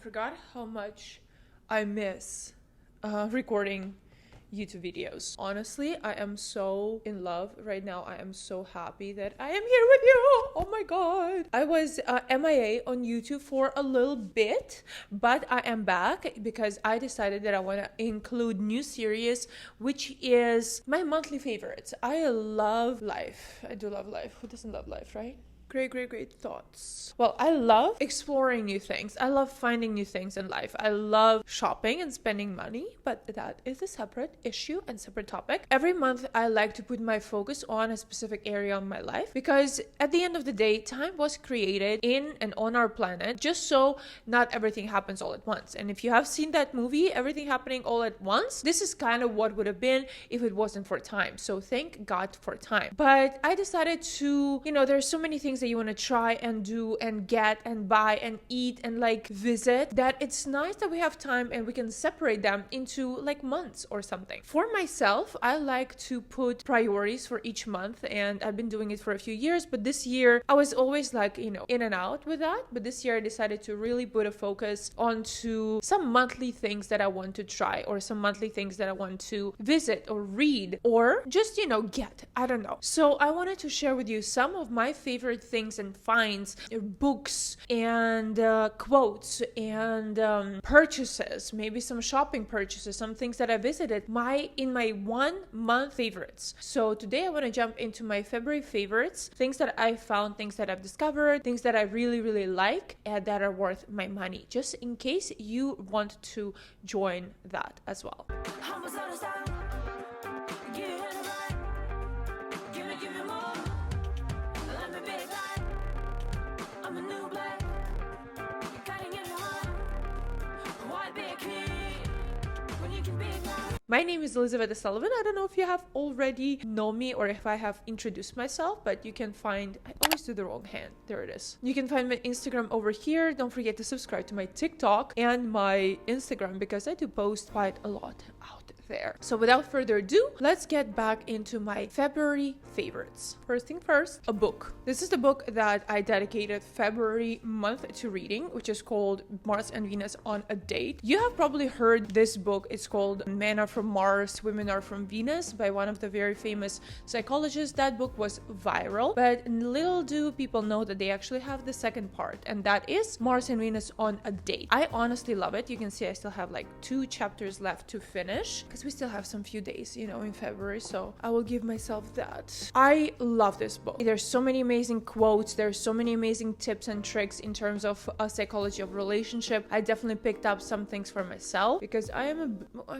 forgot how much I miss recording YouTube videos. Honestly, I am so in love right now. I am so happy that I am here with you. Oh my god. I was MIA on YouTube for a little bit, but I am back because I decided that I want to include new series, which is my monthly favorites. I love life. I do love life. Who doesn't love life, right? Great thoughts. Well, I love exploring new things. I love finding new things in life. I love shopping and spending money, but that is a separate issue and separate topic. Every month, I like to put my focus on a specific area of my life because at the end of the day, time was created in and on our planet just so not everything happens all at once. And if you have seen that movie, Everything Happening All at Once, this is kind of what would have been if it wasn't for time. So thank God for time. But I decided to, there's so many things that you want to try and do and get and buy and eat and like visit, that it's nice that we have time and we can separate them into like months or something. For myself, I like to put priorities for each month, and I've been doing it for a few years, but this year I was always like, in and out with that. But this year I decided to really put a focus onto some monthly things that I want to try, or some monthly things that I want to visit or read, or just, get. I don't know. So I wanted to share with you some of my favorite things and finds, books and quotes and purchases, maybe some shopping purchases, some things that I visited in my 1 month favorites. So today I want to jump into my February favorites, things that I found, things that I've discovered, things that I really like and that are worth my money, just in case you want to join that as well. My name is Elizaveta S. I don't know if you have already known me or if I have introduced myself, but you can find, I always do the wrong hand. There it is. You can find my Instagram over here. Don't forget to subscribe to my TikTok and my Instagram because I do post quite a lot out there. So without further ado, let's get back into my February favorites. First thing first, a book. This is the book that I dedicated February month to reading, which is called Mars and Venus on a Date. You have probably heard this book. It's called Men Are From Mars, Women Are From Venus by one of the very famous psychologists. That book was viral, but little do people know that they actually have the second part, and that is Mars and Venus on a Date. I honestly love it. You can see I still have like 2 chapters left to finish because we still have some few days, in February, so I will give myself that. I love this book. There's so many amazing quotes. There's so many amazing tips and tricks in terms of a psychology of relationship. I definitely picked up some things for myself because I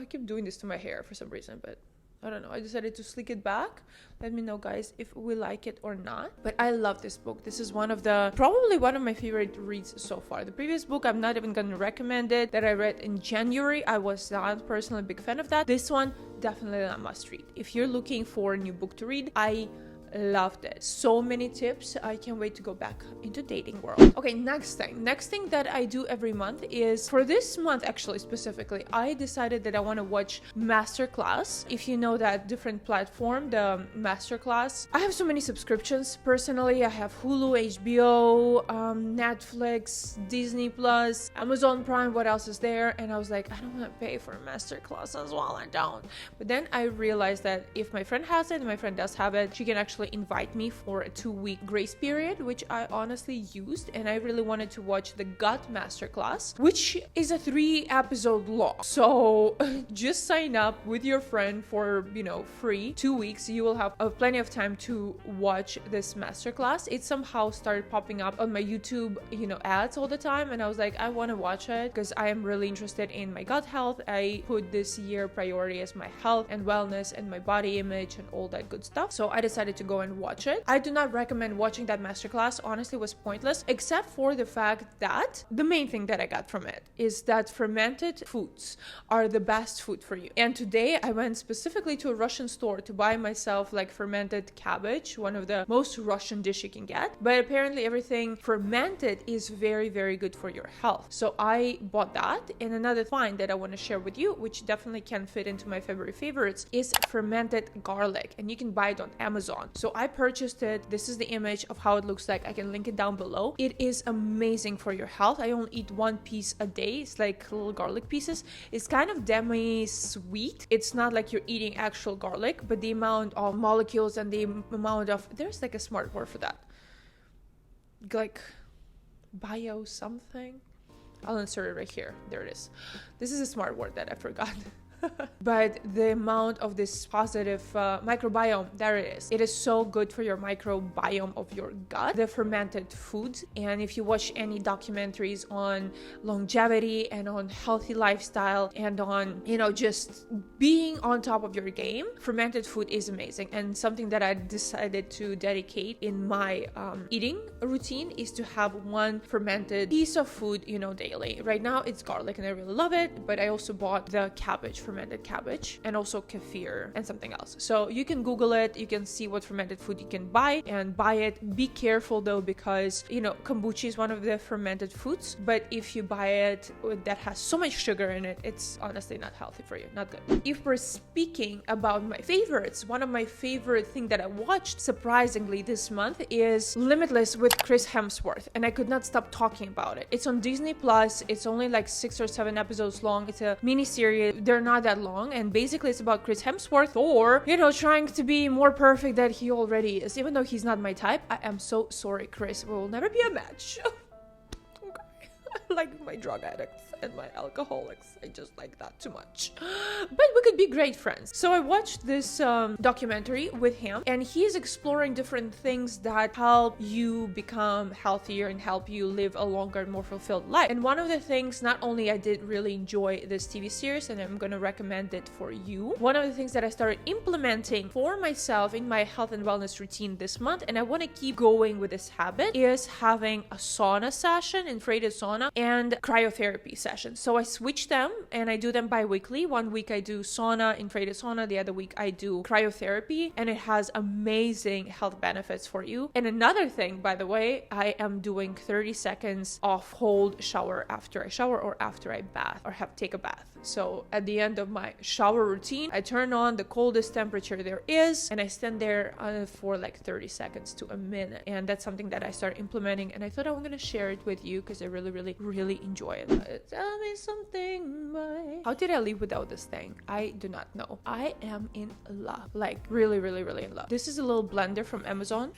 keep doing this to my hair for some reason, but I don't know. I decided to slick it back. Let me know, guys, if we like it or not. But I love this book. This is probably one of my favorite reads so far. The previous book, I'm not even going to recommend it, that I read in January. I was not personally a big fan of that. This one, definitely a must read. If you're looking for a new book to read, I loved it. So many tips. I can't wait to go back into dating world. Okay, next thing that I do every month is, for this month actually specifically, I decided that I want to watch Masterclass. If you know that different platform, the Masterclass, I have so many subscriptions. Personally, I have Hulu, HBO, Netflix, Disney Plus, Amazon Prime. What else is there? And I was like, I don't want to pay for Masterclass as well. I don't. But then I realized that if my friend has it, and my friend does have it, she can actually invite me for a 2-week grace period, which I honestly used, and I really wanted to watch the Gut Masterclass, which is a 3-episode long. So just sign up with your friend for, free 2 weeks. You will have plenty of time to watch this masterclass. It somehow started popping up on my YouTube, ads all the time, and I was like, I want to watch it because I am really interested in my gut health. I put this year priority as my health and wellness and my body image and all that good stuff. So I decided to go and watch it. I do not recommend watching that masterclass. Honestly, it was pointless, except for the fact that the main thing that I got from it is that fermented foods are the best food for you. And today I went specifically to a Russian store to buy myself like fermented cabbage, one of the most Russian dish you can get. But apparently everything fermented is very, very good for your health. So I bought that. And another find that I want to share with you, which definitely can fit into my February favorites, is fermented garlic. And you can buy it on Amazon. So I purchased it. This is the image of how it looks like. I can link it down below. It is amazing for your health. I only eat one piece a day. It's like little garlic pieces. It's kind of demi-sweet. It's not like you're eating actual garlic, but the amount of molecules and the amount of, there's like a smart word for that, like bio something. I'll insert it right here. There it is. This is a smart word that I forgot. But the amount of this positive microbiome, there it is. It is so good for your microbiome of your gut, the fermented foods. And if you watch any documentaries on longevity and on healthy lifestyle and on, you know, just being on top of your game, fermented food is amazing. And something that I decided to dedicate in my eating routine is to have one fermented piece of food, you know, daily. Right now it's garlic and I really love it, but I also bought the cabbage, fermented cabbage, and also kefir and something else. So you can Google it, you can see what fermented food you can buy and buy it. Be careful though, because, you know, kombucha is one of the fermented foods, but if you buy it that has so much sugar in it, it's honestly not healthy for you, not good. If we're speaking about my favorites, one of my favorite thing that I watched surprisingly this month is Limitless with Chris Hemsworth, and I could not stop talking about it. It's on Disney Plus. It's only like 6 or 7 episodes long. It's a mini series. They're not that long, and basically it's about Chris Hemsworth, or, you know, trying to be more perfect than he already is. Even though he's not my type, I am so sorry, Chris. We will never be a match. Okay. I like my drug addicts and my alcoholics. I just like that too much. But we could be great friends. So I watched this documentary with him, and he's exploring different things that help you become healthier and help you live a longer and more fulfilled life. And one of the things, not only I did really enjoy this TV series, and I'm gonna recommend it for you, one of the things that I started implementing for myself in my health and wellness routine this month, and I want to keep going with this habit, is having a sauna session, infrared sauna, and cryotherapy session. So I switch them and I do them bi-weekly. One week I do sauna, infrared sauna. The other week I do cryotherapy, and it has amazing health benefits for you. And another thing, by the way, I am doing 30 seconds of cold shower after I shower or after I bath or take a bath. So at the end of my shower routine, I turn on the coldest temperature there is, and I stand there for like 30 seconds to a minute. And that's something that I started implementing, and I thought I was going to share it with you because I really enjoy it. Tell me something, boy. How did I live without this thing? I do not know. I am in love, like really in love. This is a little blender from Amazon,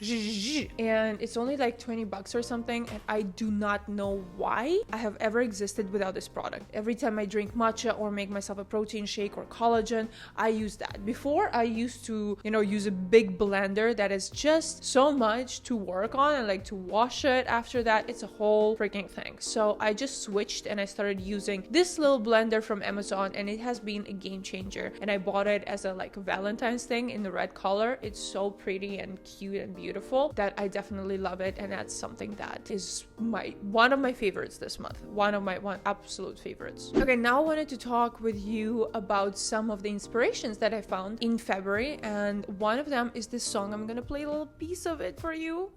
and it's only like 20 bucks or something, and I do not know why I have ever existed without this product. Every time I drink matcha or make myself a protein shake or collagen, I use that. Before, I used to, you know, use a big blender that is just so much to work on, and like to wash it after that, it's a whole freaking thing. So I just switched and I started using this little blender from Amazon, and it has been a game changer. And I bought it as a like Valentine's thing in the red color. It's so pretty and cute and beautiful that I definitely love it, and that's something that is one of my favorites this month. One absolute favorites. Okay, now I wanted to talk with you about some of the inspirations that I found in February, and one of them is this song. I'm gonna play a little piece of it for you.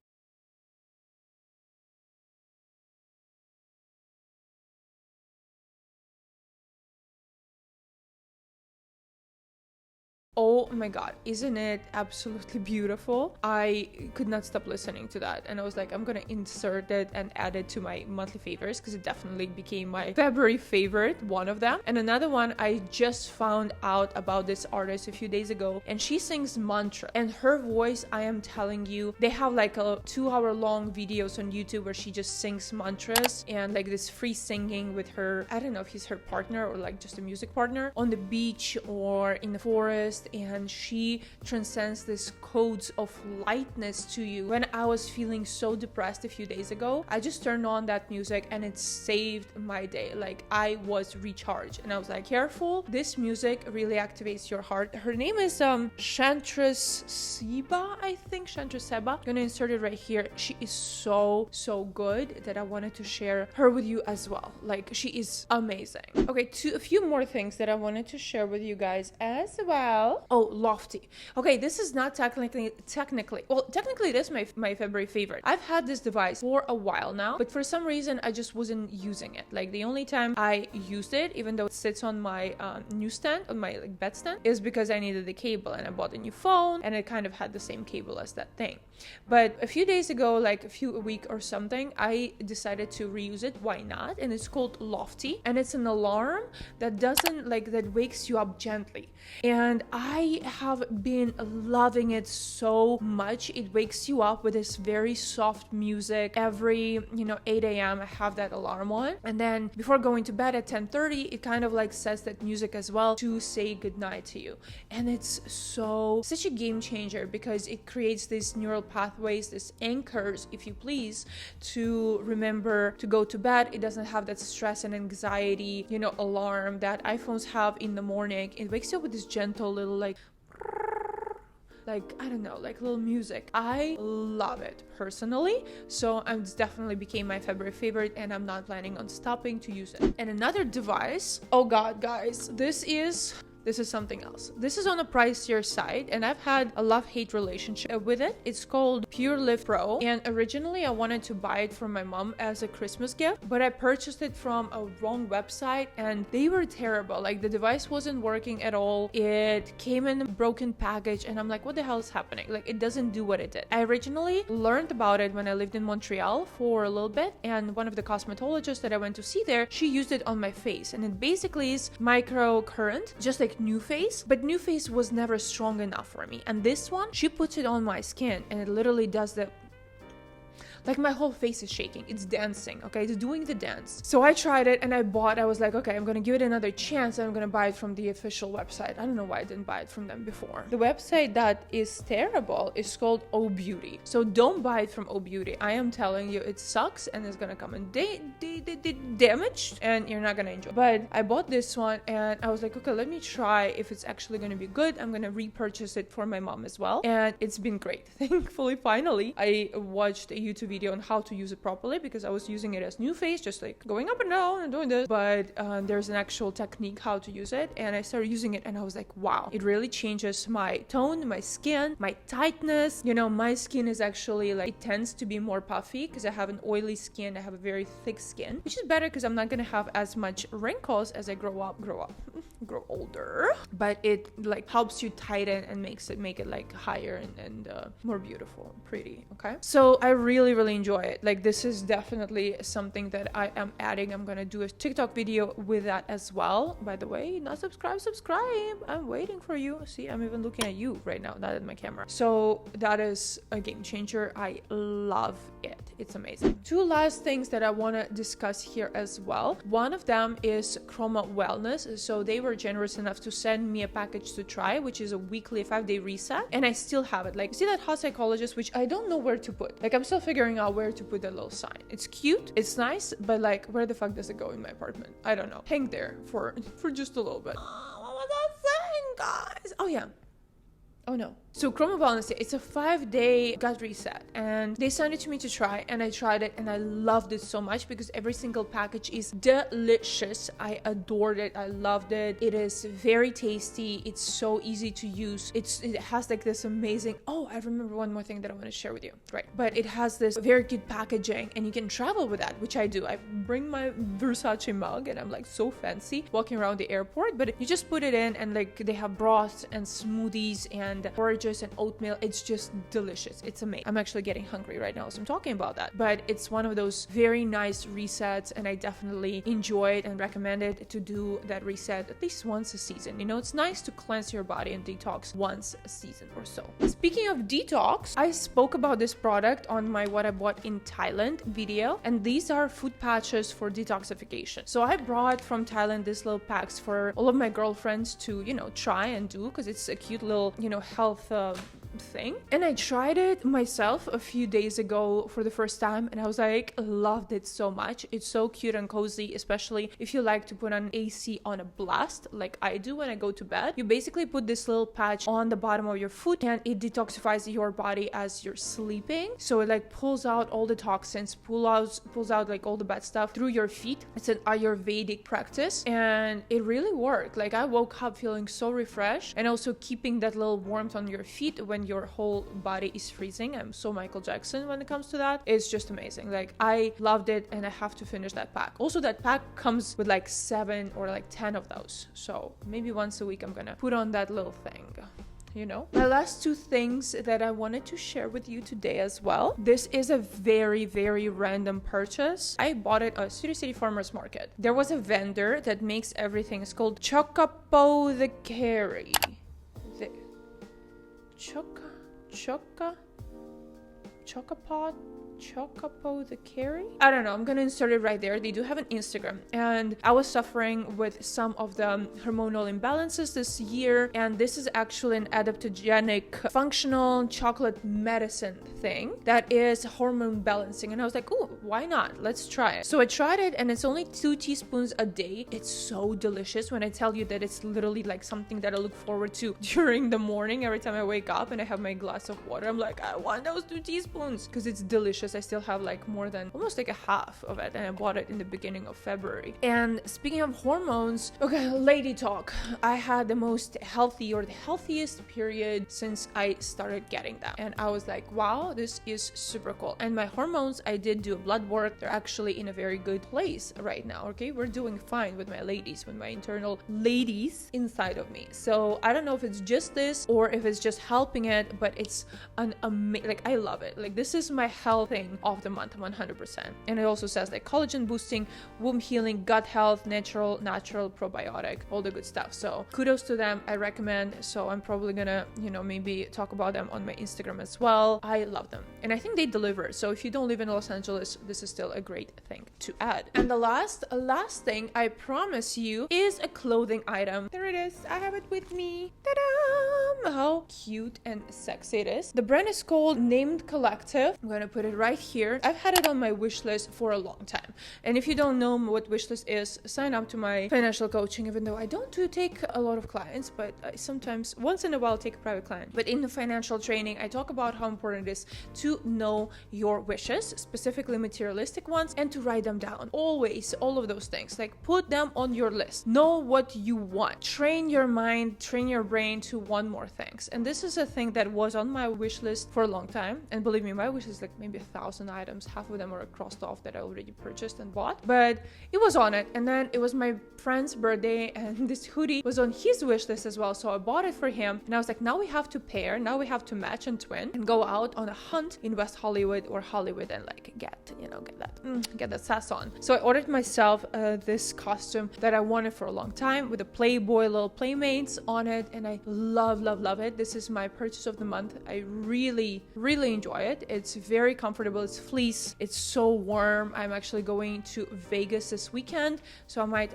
Oh my god, isn't it absolutely beautiful? I could not stop listening to that, and I was like, I'm gonna insert it and add it to my monthly favorites because it definitely became my February favorite, one of them. And another one, I just found out about this artist a few days ago, and she sings mantra, and her voice, I am telling you, they have like a 2-hour long videos on YouTube where she just sings mantras and like this free singing with her, I don't know if he's her partner or like just a music partner, on the beach or in the forest, and she transcends this codes of lightness to you. When I was feeling so depressed a few days ago, I just turned on that music and it saved my day. Like, I was recharged, and I was like, careful, this music really activates your heart. Her name is Chantress Seba, I think. Chantress Seba. I'm gonna insert it right here. She is so good that I wanted to share her with you as well. Like, she is amazing. Okay, a few more things that I wanted to share with you guys as well. well. Oh, Lofty. Okay, this is not technically, well, technically it is my February favorite. I've had this device for a while now, but for some reason I just wasn't using it. Like the only time I used it, even though it sits on my newsstand, on my like bedstand, is because I needed the cable and I bought a new phone and it kind of had the same cable as that thing. But a few days ago, like a week or something, I decided to reuse it. Why not? And it's called Lofty, and it's an alarm that doesn't like that wakes you up gently. And I have been loving it so much. It wakes you up with this very soft music. Every 8 a.m. I have that alarm on, and then before going to bed at 10:30, it kind of like says that music as well to say goodnight to you. And it's such a game changer because it creates these neural pathways, these anchors, if you please, to remember to go to bed. It doesn't have that stress and anxiety, alarm that iPhones have in the morning. It wakes you up with this gentle little like I don't know, like little music. I love it personally, so it's definitely became my February favorite, and I'm not planning on stopping to use it. And another device, oh god guys, this is something else. This is on a pricier side, and I've had a love-hate relationship with it. It's called Pure Lift Pro, and originally I wanted to buy it for my mom as a Christmas gift, but I purchased it from a wrong website and they were terrible. Like the device wasn't working at all. It came in a broken package, and I'm like, what the hell is happening? Like it doesn't do what it did. I originally learned about it when I lived in Montreal for a little bit, and one of the cosmetologists that I went to see there, she used it on my face, and it basically is micro current, just like NuFace, but NuFace was never strong enough for me. And this one, she puts it on my skin and it literally does the like my whole face is shaking. It's dancing, okay? It's doing the dance. So I tried it and I was like, okay, I'm gonna give it another chance and I'm gonna buy it from the official website. I don't know why I didn't buy it from them before. The website that is terrible is called O Beauty. So don't buy it from O Beauty. I am telling you, it sucks and it's gonna come in damaged and you're not gonna enjoy it. But I bought this one and I was like, okay, let me try if it's actually gonna be good. I'm gonna repurchase it for my mom as well. And it's been great. Thankfully, finally, I watched a YouTube video on how to use it properly because I was using it as NuFace, just like going up and down and doing this, but there's an actual technique how to use it, and I started using it and I was like, wow, it really changes my tone, my skin, my tightness. My skin is actually like, it tends to be more puffy because I have an oily skin. I have a very thick skin, which is better because I'm not gonna have as much wrinkles as I grow older, but it like helps you tighten and make it like higher and more beautiful, pretty. Okay, so I really enjoy it. Like this is definitely something that I am adding. I'm gonna do a TikTok video with that as well. By the way, not subscribe, I'm waiting for you. See, I'm even looking at you right now, not at my camera. So that is a game changer. I love it. It's amazing. Two last things that I want to discuss here as well. One of them is Chroma Wellness. So they were generous enough to send me a package to try, which is a weekly 5-day reset, and I still have it. Like, see that hot psychologist, which I don't know where to put. Like, I'm still figuring out where to put that little sign. It's cute, it's nice, but like, where the fuck does it go in my apartment? I don't know. Hang there for just a little bit. What was I saying, guys? Oh yeah. Oh no. So Chroma Wellness, it's a 5-day gut reset, and they sent it to me to try, and I tried it and I loved it so much because every single package is delicious. I adored it. I loved it. It is very tasty. It's so easy to use. It has like this amazing, oh, I remember one more thing that I want to share with you. Right. But it has this very good packaging and you can travel with that, which I do. I bring my Versace mug and I'm like so fancy walking around the airport, but you just put it in and like they have broths and smoothies and porridges and oatmeal. It's just delicious. It's amazing. I'm actually getting hungry right now as I'm talking about that, but it's one of those very nice resets and I definitely enjoy it and recommend it to do that reset at least once a season. It's nice to cleanse your body and detox once a season or so. Speaking of detox, I spoke about this product on my what I bought in Thailand video, and these are food patches for detoxification. So I brought from Thailand these little packs for all of my girlfriends to try and do, because it's a cute little health thing. And I tried it myself a few days ago for the first time, and I was like, loved it so much. It's so cute and cozy, especially if you like to put an AC on a blast like I do when I go to bed. You basically put this little patch on the bottom of your foot, and it detoxifies your body as you're sleeping. So it like pulls out all the toxins, pulls out like all the bad stuff through your feet. It's an Ayurvedic practice, and it really worked. Like I woke up feeling so refreshed, and also keeping that little warmth on your feet when your whole body is freezing. I'm so Michael Jackson when it comes to that. It's just amazing. Like I loved it, and I have to finish that pack. Also, that pack comes with like 7 or like 10 of those. So maybe once a week I'm gonna put on that little thing. You know, my last 2 things that I wanted to share with you today as well. This is a very, very random purchase. I bought it at City Farmers Market. There was a vendor that makes everything. It's called Chocapothecary. The Chocapothecary? I don't know. I'm gonna insert it right there. They do have an Instagram, and I was suffering with some of the hormonal imbalances this year, and this is actually an adaptogenic functional chocolate medicine thing that is hormone balancing, and I was like, oh, why not? Let's try it. So I tried it, and it's only 2 teaspoons a day. It's so delicious. When I tell you that it's literally like something that I look forward to during the morning, every time I wake up and I have my glass of water, I'm like, I want those 2 teaspoons because it's delicious. I still have like more than almost like a half of it, and I bought it in the beginning of February. And speaking of hormones, okay, lady talk. I had the most healthy or the healthiest period since I started getting them, and I was like, wow, this is super cool. And my hormones, I did do blood work. They're actually in a very good place right now. Okay, we're doing fine with my ladies, with my internal ladies inside of me. So I don't know if it's just this or if it's just helping it, but it's an amazing, like I love it. Like this is my health thing of the month, 100%. And it also says like collagen boosting, womb healing, gut health, natural probiotic, all the good stuff. So kudos to them. I recommend. So I'm probably gonna, maybe talk about them on my Instagram as well. I love them, and I think they deliver. So if you don't live in Los Angeles, this is still a great thing to add. And the last thing I promise you is a clothing item. There it is. I have it with me. Ta-da! How cute and sexy it is. The brand is called Named Collective. I'm gonna put it right here. I've had it on my wish list for a long time, and if you don't know what wish list is, sign up to my financial coaching. Even though I don't take a lot of clients, but I sometimes once in a while take a private client. But in the financial training, I talk about how important it is to know your wishes, specifically materialistic ones, and to write them down. Always, all of those things, like put them on your list. Know what you want. Train your mind, train your brain to want more things. And this is a thing that was on my wish list for a long time. And believe me, my wish is like maybe 1,000 items. Half of them are crossed off that I already purchased and bought, but it was on it. And then it was my friend's birthday, and this hoodie was on his wish list as well. So I bought it for him, and I was like, now we have to pair, now we have to match and twin and go out on a hunt in West Hollywood or Hollywood and like get that sass on. So I ordered myself this costume that I wanted for a long time with a Playboy little playmates on it, and I love it. This is my purchase of the month. I really enjoy it. It's very comfortable. It's fleece. It's so warm. I'm actually going to Vegas this weekend, so I might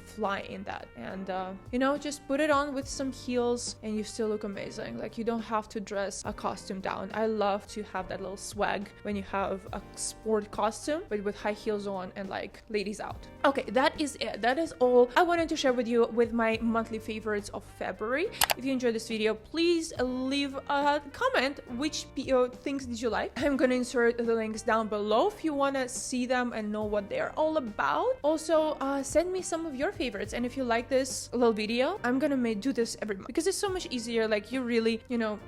fly in that, and just put it on with some heels and you still look amazing. Like you don't have to dress a costume down. I love to have that little swag when you have a sport costume but with high heels on and like ladies out. Okay, that is it. That is all I wanted to share with you with my monthly favorites of February. If you enjoyed this video, please leave a comment which things did you like. I'm gonna insert the links down below if you want to see them and know what they're all about. Also, send me some of your favorites, and if you like this little video, I'm gonna do this every month because it's so much easier. Like you really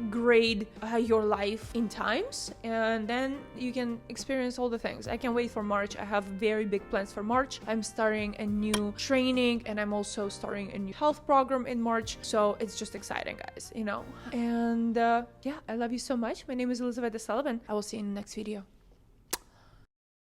grade your life in times, and then you can experience all the things. I can't wait for March. I have very big plans for March. I'm starting a new training, and I'm also starting a new health program in March, so it's just exciting, guys, and yeah, I love you so much. My name is Elizaveta S. I will see you in the next video.